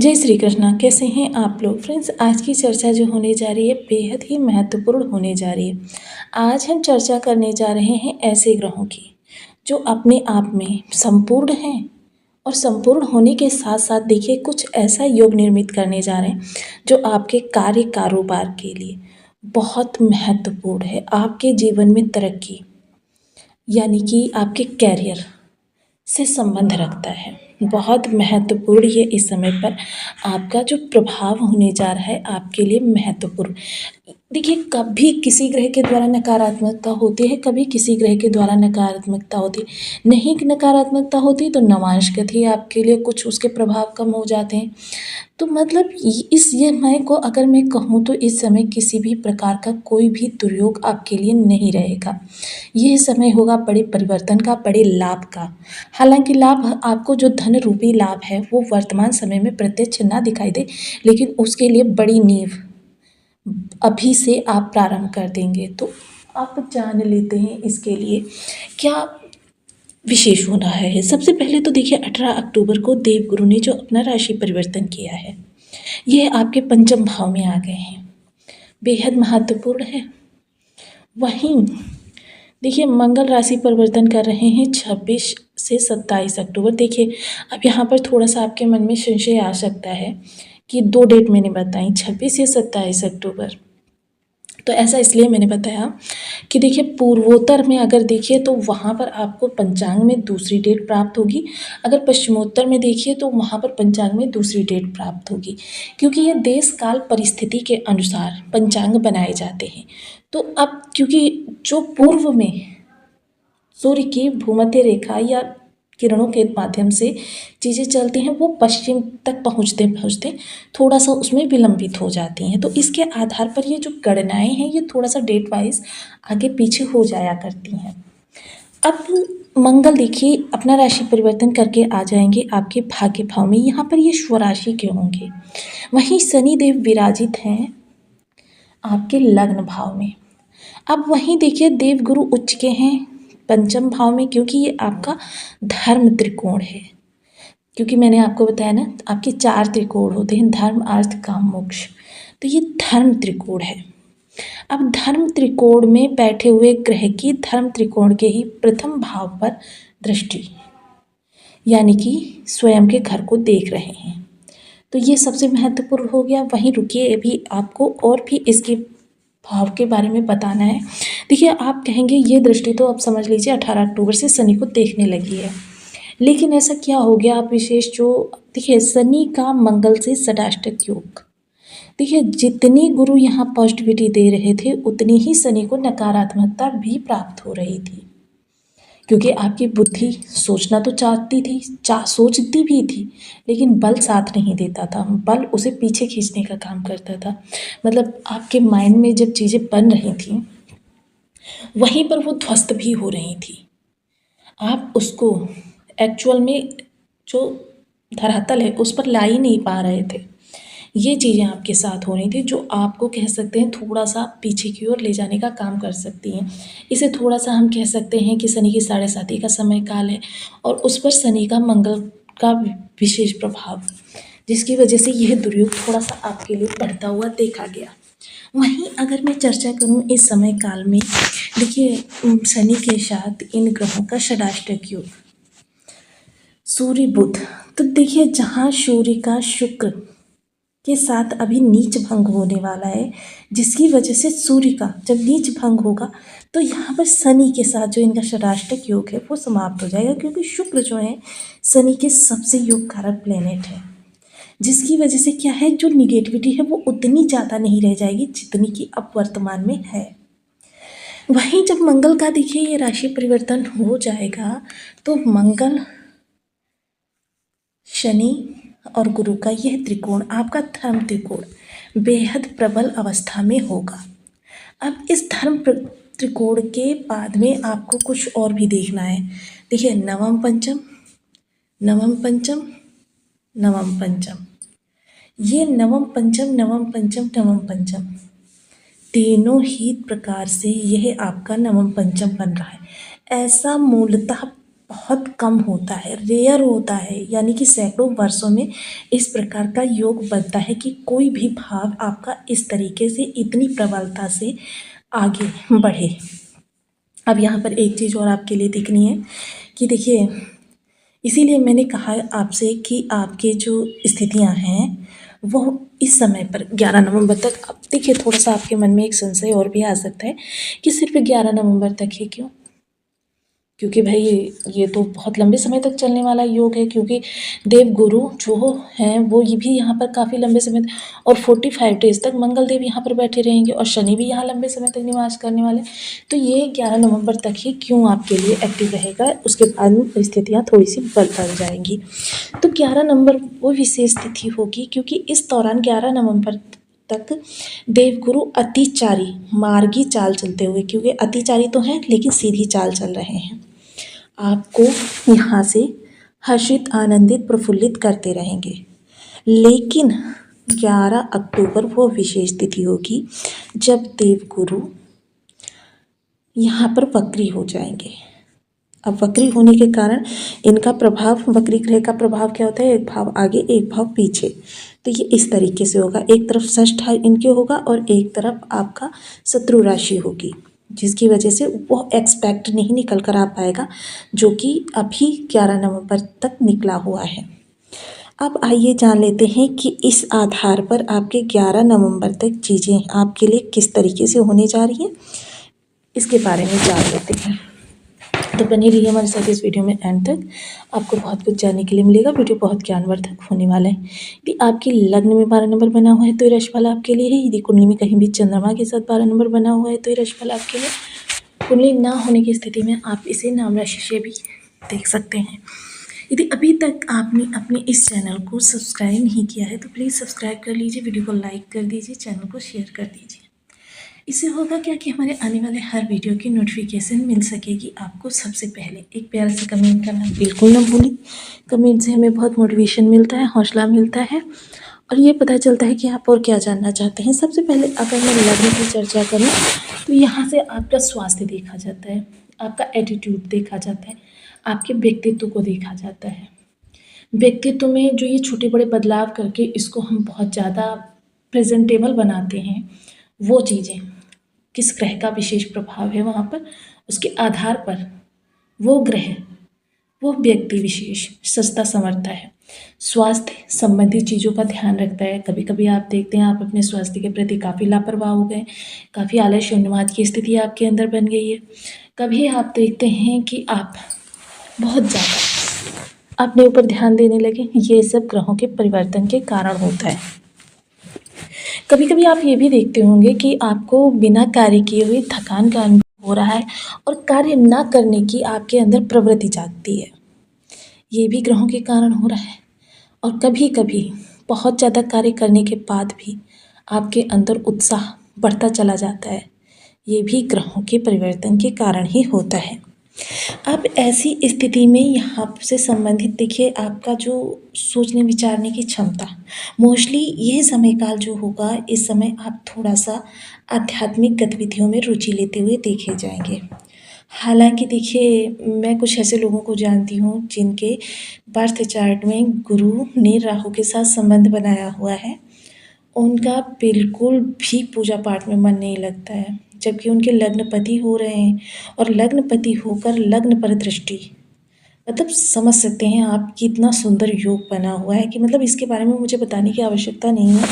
जय श्री कृष्णा। कैसे हैं आप लोग फ्रेंड्स। आज की चर्चा जो होने जा रही है बेहद ही महत्वपूर्ण होने जा रही है। आज हम चर्चा करने जा रहे हैं ऐसे ग्रहों की जो अपने आप में संपूर्ण हैं और संपूर्ण होने के साथ साथ देखिए कुछ ऐसा योग निर्मित करने जा रहे हैं जो आपके कार्य कारोबार के लिए बहुत महत्वपूर्ण है। आपके जीवन में तरक्की यानी कि आपके कैरियर से संबंध रखता है। बहुत महत्वपूर्ण ये इस समय पर आपका जो प्रभाव होने जा रहा है आपके लिए महत्वपूर्ण। देखिए कभी किसी ग्रह के द्वारा नकारात्मकता होती है, कभी किसी ग्रह के द्वारा नकारात्मकता होती है। नहीं नकारात्मकता होती तो नवांश गति आपके लिए कुछ उसके प्रभाव कम हो जाते हैं। तो मतलब इस समय को अगर मैं कहूँ तो इस समय किसी भी प्रकार का कोई भी दुर्योग आपके लिए नहीं रहेगा। यह समय होगा बड़े परिवर्तन का, बड़े लाभ का। हालांकि लाभ आपको जो धन रूपी लाभ है वो वर्तमान समय में प्रत्यक्ष ना दिखाई दे, लेकिन उसके लिए बड़ी नींव अभी से आप प्रारंभ कर देंगे। तो आप जान लेते हैं इसके लिए क्या विशेष हो रहा है। सबसे पहले तो देखिए 18 अक्टूबर को देवगुरु ने जो अपना राशि परिवर्तन किया है यह आपके पंचम भाव में आ गए हैं, बेहद महत्वपूर्ण है। वहीं देखिए मंगल राशि परिवर्तन कर रहे हैं 26 से 27 अक्टूबर। देखिए अब यहाँ पर थोड़ा सा आपके मन में संशय आ सकता है कि दो डेट मैंने बताई 26 या 27 अक्टूबर। तो ऐसा इसलिए मैंने बताया कि देखिए पूर्वोत्तर में अगर देखिए तो वहाँ पर आपको पंचांग में दूसरी डेट प्राप्त होगी, अगर पश्चिमोत्तर में देखिए तो वहाँ पर पंचांग में दूसरी डेट प्राप्त होगी, क्योंकि ये देश काल परिस्थिति के अनुसार पंचांग बनाए जाते हैं। तो अब क्योंकि जो पूर्व में सूर्य की भूमध्य रेखा या किरणों के माध्यम से चीज़ें चलती हैं वो पश्चिम तक पहुँचते पहुँचते थोड़ा सा उसमें विलंबित हो जाती हैं। तो इसके आधार पर ये जो गणनाएं हैं ये थोड़ा सा डेट वाइज आगे पीछे हो जाया करती हैं। अब मंगल देखिए अपना राशि परिवर्तन करके आ जाएंगे आपके भाग्य भाव में। यहाँ पर ये स्वराशि के होंगे। वहीं शनि देव विराजित हैं आपके लग्न भाव में। अब वहीं देखिए देवगुरु उच्च के हैं पंचम भाव में, क्योंकि ये आपका धर्म त्रिकोण है। क्योंकि मैंने आपको बताया ना आपके 4 त्रिकोण होते हैं, धर्म अर्थ काम मोक्ष, तो ये धर्म त्रिकोण है। अब धर्म त्रिकोण में बैठे हुए ग्रह की धर्म त्रिकोण के ही प्रथम भाव पर दृष्टि यानी कि स्वयं के घर को देख रहे हैं, तो ये सबसे महत्वपूर्ण हो गया। वहीं रुकिए अभी आपको और भी इसके भाव के बारे में बताना है। देखिए आप कहेंगे ये दृष्टि तो आप समझ लीजिए 18 अक्टूबर से शनि को देखने लगी है, लेकिन ऐसा क्या हो गया आप विशेष जो देखिए शनि का मंगल से षडाष्टक योग। देखिए जितनी गुरु यहाँ पॉजिटिविटी दे रहे थे उतनी ही शनि को नकारात्मकता भी प्राप्त हो रही थी, क्योंकि आपकी बुद्धि सोचना तो चाहती थी, सोचती भी थी, लेकिन बल साथ नहीं देता था, बल उसे पीछे खींचने का काम करता था। मतलब आपके माइंड में जब चीज़ें बन रही थी वहीं पर वो ध्वस्त भी हो रही थी। आप उसको एक्चुअल में जो धरातल है उस पर ला ही नहीं पा रहे थे। ये चीज़ें आपके साथ हो रही थी जो आपको कह सकते हैं थोड़ा सा पीछे की ओर ले जाने का काम कर सकती हैं। इसे थोड़ा सा हम कह सकते हैं कि शनि की 7.5 का समय काल है और उस पर शनि का मंगल का विशेष प्रभाव, जिसकी वजह से यह दुर्योग थोड़ा सा आपके लिए बढ़ता हुआ देखा गया। वहीं अगर मैं चर्चा करूं इस समय काल में, देखिए शनि के साथ इन ग्रहों का षडाष्टक योग सूर्य बुध। तो देखिए जहाँ सूर्य का शुक्र के साथ अभी नीच भंग होने वाला है, जिसकी वजह से सूर्य का जब नीच भंग होगा तो यहाँ पर शनि के साथ जो इनका षडाष्टक योग है वो समाप्त हो जाएगा, क्योंकि शुक्र जो है शनि के सबसे योग कारक प्लेनेट है, जिसकी वजह से क्या है जो निगेटिविटी है वो उतनी ज़्यादा नहीं रह जाएगी जितनी कि अब वर्तमान में है। वहीं जब मंगल का देखिए ये राशि परिवर्तन हो जाएगा तो मंगल शनि और गुरु का यह त्रिकोण आपका धर्म त्रिकोण बेहद प्रबल अवस्था में होगा। अब इस धर्म त्रिकोण के बाद में आपको कुछ और भी देखना है। देखिए नवम पंचम नवम पंचम नवम पंचम, ये नवम पंचम नवम पंचम नवम पंचम तीनों ही प्रकार से यह आपका नवम पंचम बन रहा है। ऐसा मूलतः बहुत कम होता है, रेयर होता है, यानी कि सैकड़ों वर्षों में इस प्रकार का योग बनता है कि कोई भी भाव आपका इस तरीके से इतनी प्रबलता से आगे बढ़े। अब यहाँ पर एक चीज़ और आपके लिए देखनी है कि देखिए, इसीलिए मैंने कहा आपसे कि आपके जो स्थितियाँ हैं वो इस समय पर 11 नवंबर तक, अब देखिए थोड़ा सा आपके मन में एक संशय और भी आ सकता है कि सिर्फ 11 नवंबर तक ही क्यों, क्योंकि भाई ये तो बहुत लंबे समय तक चलने वाला योग है, क्योंकि देवगुरु जो हैं वो ये भी यहाँ पर काफ़ी लंबे समय और 45 डेज तक मंगल देव यहाँ पर बैठे रहेंगे और शनि भी यहाँ लंबे समय तक निवास करने वाले। तो ये 11 नवंबर तक ही क्यों आपके लिए एक्टिव रहेगा, उसके बाद में परिस्थितियाँ थोड़ी सी बदल जाएंगी। तो 11 नवंबर वो विशेष तिथि होगी क्योंकि इस दौरान 11 नवंबर तक देवगुरु अतिचारी मार्गी चाल चलते हुए, क्योंकि अतिचारी तो हैं लेकिन सीधी चाल चल रहे हैं, आपको यहाँ से हर्षित, आनंदित, प्रफुल्लित करते रहेंगे। लेकिन 11 अक्टूबर वो विशेष तिथि होगी जब देवगुरु यहाँ पर वक्री हो जाएंगे। अब वक्री होने के कारण इनका प्रभाव, वक्री ग्रह का प्रभाव क्या होता है, एक भाव आगे एक भाव पीछे, तो ये इस तरीके से होगा, एक तरफ षष्ठ इनके होगा और एक तरफ आपका शत्रु राशि होगी, जिसकी वजह से वो एक्सपेक्ट नहीं निकल कर आ पाएगा, जो कि अभी 11 नवंबर तक निकला हुआ है। अब आइए जान लेते हैं कि इस आधार पर आपके 11 नवंबर तक चीज़ें आपके लिए किस तरीके से होने जा रही हैं, इसके बारे में जान लेते हैं। तो बने रहिए हमारे साथ इस वीडियो में एंड तक, आपको बहुत कुछ जानने के लिए मिलेगा। वीडियो बहुत ज्ञानवर्धक होने वाला है। यदि आपकी लग्न में 12 नंबर बना हुआ है तो ये राशिफल आपके लिए है। यदि कुंडली में कहीं भी चंद्रमा के साथ 12 नंबर बना हुआ है तो ये राशिफल आपके लिए। कुंडली ना होने की स्थिति में आप इसे नाम राशि से भी देख सकते हैं। यदि अभी तक आपने अपने इस चैनल को सब्सक्राइब नहीं किया है तो प्लीज़ सब्सक्राइब कर लीजिए, वीडियो को लाइक कर दीजिए, चैनल को शेयर कर दीजिए। इससे होगा क्या कि हमारे आने वाले हर वीडियो की नोटिफिकेशन मिल सकेगी आपको सबसे पहले। एक प्यारा सा कमेंट करना बिल्कुल ना भूलें। कमेंट से हमें बहुत मोटिवेशन मिलता है, हौसला मिलता है और ये पता चलता है कि आप और क्या जानना चाहते हैं। सबसे पहले अगर मैं लग्न की चर्चा करूँ तो यहाँ से आपका स्वास्थ्य देखा जाता है, आपका एटीट्यूड देखा जाता है, आपके व्यक्तित्व को देखा जाता है। व्यक्तित्व में जो ये छोटे बड़े बदलाव करके इसको हम बहुत ज़्यादा प्रेजेंटेबल बनाते हैं, वो चीज़ें, किस ग्रह का विशेष प्रभाव है वहाँ पर, उसके आधार पर वो ग्रह, वो व्यक्ति विशेष सस्ता संवरता है। स्वास्थ्य संबंधी चीज़ों का ध्यान रखता है। कभी कभी आप देखते हैं आप अपने स्वास्थ्य के प्रति काफ़ी लापरवाह हो गए, काफ़ी आलस्य उन्माद की स्थिति आपके अंदर बन गई है। कभी आप देखते हैं कि आप बहुत ज़्यादा अपने ऊपर ध्यान देने लगे, ये सब ग्रहों के परिवर्तन के कारण होता है। कभी कभी आप ये भी देखते होंगे कि आपको बिना कार्य किए हुए थकान का अनुभव हो रहा है और कार्य न करने की आपके अंदर प्रवृत्ति जागती है, ये भी ग्रहों के कारण हो रहा है। और कभी कभी बहुत ज़्यादा कार्य करने के बाद भी आपके अंदर उत्साह बढ़ता चला जाता है, ये भी ग्रहों के परिवर्तन के कारण ही होता है। अब ऐसी स्थिति में यहाँ से संबंधित देखिए आपका जो सोचने विचारने की क्षमता, मोस्टली ये समय काल जो होगा, इस समय आप थोड़ा सा आध्यात्मिक गतिविधियों में रुचि लेते हुए देखे जाएंगे। हालांकि देखिए मैं कुछ ऐसे लोगों को जानती हूँ जिनके बर्थ चार्ट में गुरु ने राहु के साथ संबंध बनाया हुआ है, उनका बिल्कुल भी पूजा पाठ में मन नहीं लगता है, जबकि उनके लग्नपति हो रहे हैं और लग्नपति होकर लग्न पर दृष्टि, मतलब समझ सकते हैं आप कि इतना सुंदर योग बना हुआ है कि मतलब इसके बारे में मुझे बताने की आवश्यकता नहीं है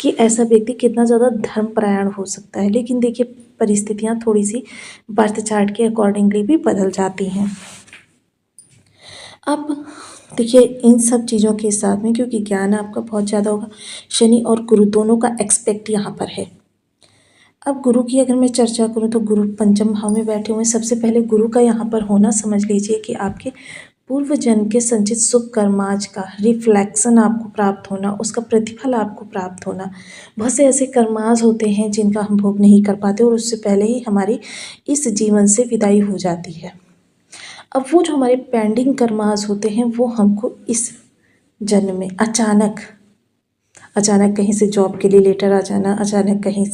कि ऐसा व्यक्ति कितना ज़्यादा धर्मपरायण हो सकता है। लेकिन देखिए परिस्थितियाँ थोड़ी सी बर्थ चार्ट के अकॉर्डिंगली भी बदल जाती हैं। अब देखिए इन सब चीज़ों के साथ में, क्योंकि ज्ञान आपका बहुत ज़्यादा होगा, शनि और गुरु दोनों का एक्सपेक्ट यहाँ पर है। अब गुरु की अगर मैं चर्चा करूँ तो गुरु पंचम भाव में बैठे हुए हैं। सबसे पहले गुरु का यहाँ पर होना समझ लीजिए कि आपके पूर्व जन्म के संचित शुभ कर्माज का रिफ्लेक्शन आपको प्राप्त होना, उसका प्रतिफल आपको प्राप्त होना। बहुत से ऐसे कर्माज होते हैं जिनका हम भोग नहीं कर पाते और उससे पहले ही हमारी इस जीवन से विदाई हो जाती है। अब वो जो हमारे पेंडिंग कर्माज होते हैं वो हमको इस जन्म में अचानक कहीं से जॉब के लिए लेटर आ जाना, अचानक कहीं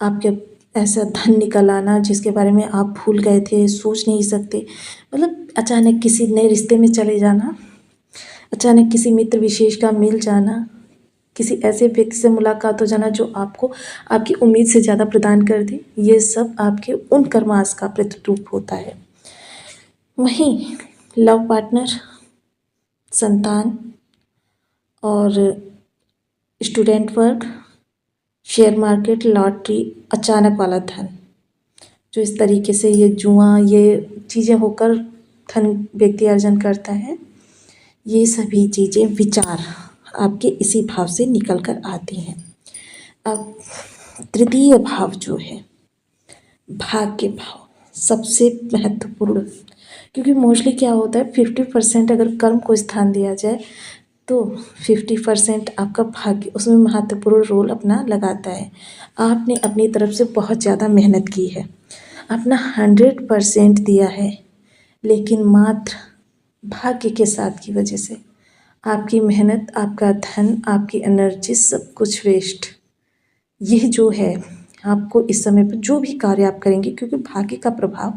आपके ऐसा धन निकल आना जिसके बारे में आप भूल गए थे, सोच नहीं सकते, मतलब अचानक किसी नए रिश्ते में चले जाना, अचानक किसी मित्र विशेष का मिल जाना, किसी ऐसे व्यक्ति से मुलाकात हो जाना जो आपको आपकी उम्मीद से ज़्यादा प्रदान कर दे, ये सब आपके उन कर्मास का प्रतिरूप होता है। वहीं लव पार्टनर, संतान और student work, share market, lottery, अचानक वाला धन, जो इस तरीके से ये जुआ ये चीज़ें होकर धन व्यक्ति अर्जन करता है, ये सभी चीज़ें विचार आपके इसी भाव से निकल कर आती हैं। अब तृतीय भाव जो है भाग्य भाव, सबसे महत्वपूर्ण, क्योंकि मोस्टली क्या होता है 50% अगर कर्म को स्थान दिया जाए तो 50% आपका भाग्य उसमें महत्वपूर्ण रोल अपना लगाता है। आपने अपनी तरफ से बहुत ज़्यादा मेहनत की है, अपना 100% दिया है, लेकिन मात्र भाग्य के साथ की वजह से आपकी मेहनत, आपका धन, आपकी एनर्जी सब कुछ वेस्ट। यह जो है आपको इस समय पर जो भी कार्य आप करेंगे, क्योंकि भाग्य का प्रभाव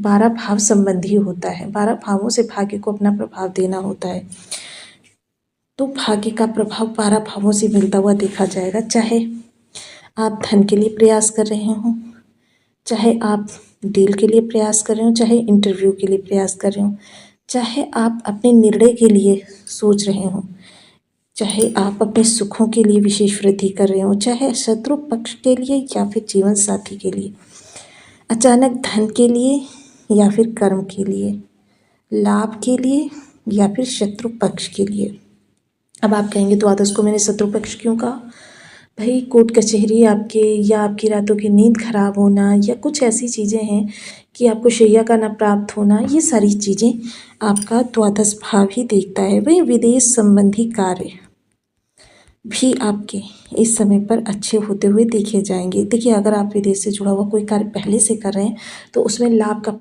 12 भाव संबंधी होता है, 12 भावों से भाग्य को अपना प्रभाव देना होता है, तो भाग्य का प्रभाव 12 भावों से मिलता हुआ देखा जाएगा। चाहे आप धन के लिए प्रयास कर रहे हों, चाहे आप डील के लिए प्रयास कर रहे हो, चाहे इंटरव्यू के लिए प्रयास कर रहे हो, चाहे आप अपने निर्णय के लिए सोच रहे हो, चाहे आप अपने सुखों के लिए विशेष वृद्धि कर रहे हो, चाहे शत्रु पक्ष के लिए या फिर जीवन साथी के लिए, अचानक धन के लिए या फिर कर्म के लिए, लाभ के लिए या फिर शत्रु पक्ष के लिए। अब आप कहेंगे तो आदर्श को मैंने शत्रु पक्ष क्यों कहा? भाई कोर्ट कचहरी आपके या आपकी रातों की नींद खराब होना या कुछ ऐसी चीज़ें हैं कि आपको शैया का न प्राप्त होना, ये सारी चीज़ें आपका द्वादश भाव ही देखता है। वही विदेश संबंधी कार्य भी आपके इस समय पर अच्छे होते हुए देखे जाएंगे। देखिए, अगर आप विदेश से जुड़ा हुआ कोई कार्य पहले से कर रहे हैं तो उसमें लाभ का